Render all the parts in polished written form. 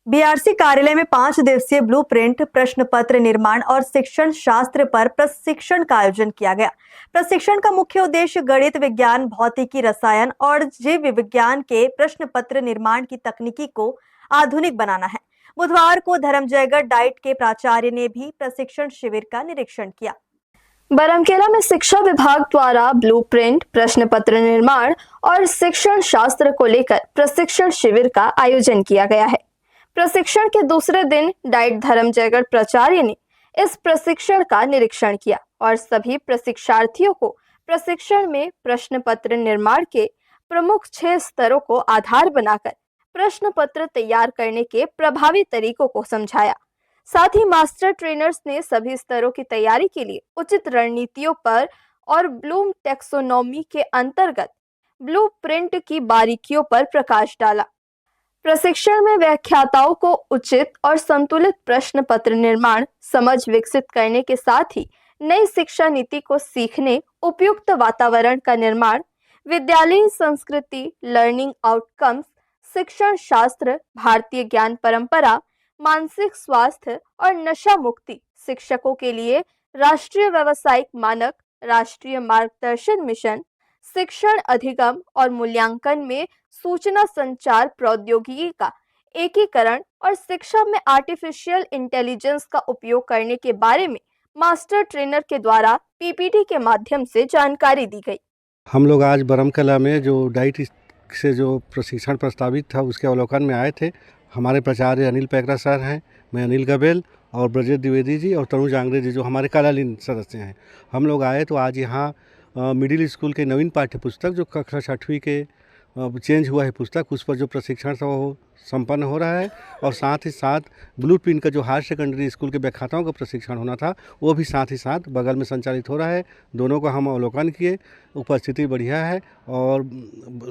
BRC कार्यालय में 5 दिवसीय ब्लूप्रिंट प्रश्न पत्र निर्माण और शिक्षण शास्त्र पर प्रशिक्षण का आयोजन किया गया। प्रशिक्षण का मुख्य उद्देश्य गणित, विज्ञान, भौतिकी, रसायन और जीव विज्ञान के प्रश्न पत्र निर्माण की तकनीकी को आधुनिक बनाना है। बुधवार को धर्मजयगढ़ डाइट के प्राचार्य ने भी प्रशिक्षण शिविर का निरीक्षण किया। बरमकेला में शिक्षा विभाग द्वारा ब्लूप्रिंट प्रश्न पत्र निर्माण और शिक्षण शास्त्र को लेकर प्रशिक्षण शिविर का आयोजन किया गया है। प्रशिक्षण के दूसरे दिन डाइट धर्मजयगढ़ प्राचार्य ने इस प्रशिक्षण का निरीक्षण किया और सभी प्रशिक्षार्थियों को प्रशिक्षण में प्रश्न पत्र निर्माण के प्रमुख 6 स्तरों को आधार बनाकर प्रश्न पत्र तैयार करने के प्रभावी तरीकों को समझाया। साथ ही मास्टर ट्रेनर्स ने सभी स्तरों की तैयारी के लिए उचित रणनीतियों पर और ब्लूम टैक्सोनॉमी के अंतर्गत ब्लूप्रिंट की बारीकियों पर प्रकाश डाला। प्रशिक्षण में व्याख्याताओं को उचित और संतुलित प्रश्न पत्र निर्माण समझ विकसित करने के साथ ही नई शिक्षा नीति को सीखने उपयुक्त वातावरण का निर्माण, विद्यालयी संस्कृति, लर्निंग आउटकम्स, शिक्षण शास्त्र, भारतीय ज्ञान परंपरा, मानसिक स्वास्थ्य और नशा मुक्ति, शिक्षकों के लिए राष्ट्रीय व्यावसायिक मानक, राष्ट्रीय मार्गदर्शन मिशन, शिक्षण अधिगम और मूल्यांकन में सूचना संचार प्रौद्योगिकी का एकीकरण और शिक्षा में आर्टिफिशियल इंटेलिजेंस का उपयोग करने के बारे में मास्टर ट्रेनर के द्वारा पीपीटी के माध्यम से जानकारी दी गई। हम लोग आज बरमकेला में जो डाइट से जो प्रशिक्षण प्रस्तावित था उसके अवलोकन में आए थे। हमारे प्राचार्य अनिल पैकरा सर हैं, मैं अनिल गबेल और ब्रजेश द्विवेदी जी और तनुज आंग्रे जी जो हमारे कालालीन सदस्य हैं। हम लोग आए तो आज यहाँ मिडिल स्कूल के नवीन पाठ्य पुस्तक जो कक्षा 6वीं के चेंज हुआ है पुस्तक, उस पर जो प्रशिक्षण था वो संपन्न हो रहा है और साथ ही साथ ब्लूप्रिंट का जो हायर सेकेंडरी स्कूल के व्याख्याताओं का प्रशिक्षण होना था वो भी साथ ही साथ बगल में संचालित हो रहा है। दोनों का हम अवलोकन किए, उपस्थिति बढ़िया है और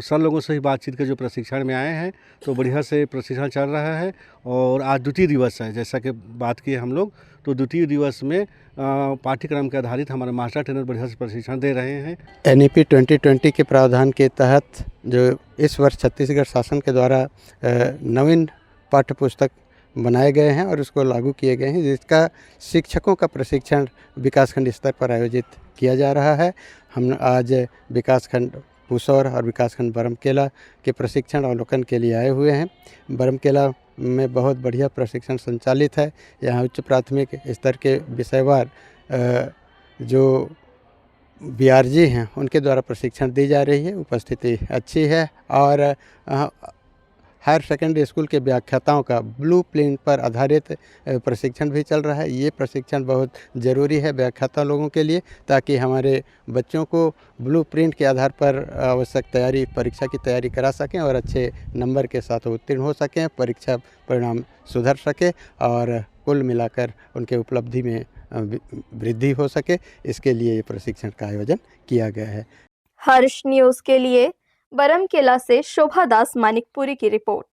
सर लोगों से ही बातचीत के जो प्रशिक्षण में आए हैं तो बढ़िया से प्रशिक्षण चल रहा है। और आज द्वितीय दिवस है, जैसा कि बात किए हम लोग, तो द्वितीय दिवस में पाठ्यक्रम के आधारित हमारे मास्टर ट्रेनर बढ़िया से प्रशिक्षण दे रहे हैं। NEP 2020 के प्रावधान के तहत जो इस वर्ष छत्तीसगढ़ शासन के द्वारा नवीन पाठ्य पुस्तक बनाए गए हैं और उसको लागू किए गए हैं, जिसका शिक्षकों का प्रशिक्षण विकासखंड स्तर पर आयोजित किया जा रहा है। हम आज विकासखंड पुसौर और विकासखंड बरमकेला के प्रशिक्षण अवलोकन के लिए आए हुए हैं। बरमकेला में बहुत बढ़िया प्रशिक्षण संचालित है। यहाँ उच्च प्राथमिक स्तर के विषयवार जो BRG हैं उनके द्वारा प्रशिक्षण दी जा रही है। उपस्थिति अच्छी है और हायर सेकेंडरी स्कूल के व्याख्याताओं का ब्लूप्रिंट पर आधारित प्रशिक्षण भी चल रहा है। ये प्रशिक्षण बहुत ज़रूरी है व्याख्याता लोगों के लिए, ताकि हमारे बच्चों को ब्लूप्रिंट के आधार पर आवश्यक तैयारी, परीक्षा की तैयारी करा सकें और अच्छे नंबर के साथ उत्तीर्ण हो सकें, परीक्षा परिणाम सुधर सके और कुल मिलाकर उनके उपलब्धि में वृद्धि हो सके। इसके लिए ये प्रशिक्षण का आयोजन किया गया है। हर्ष न्यूज़ के लिए बरमकेला से शोभा दास मानिकपुरी की रिपोर्ट।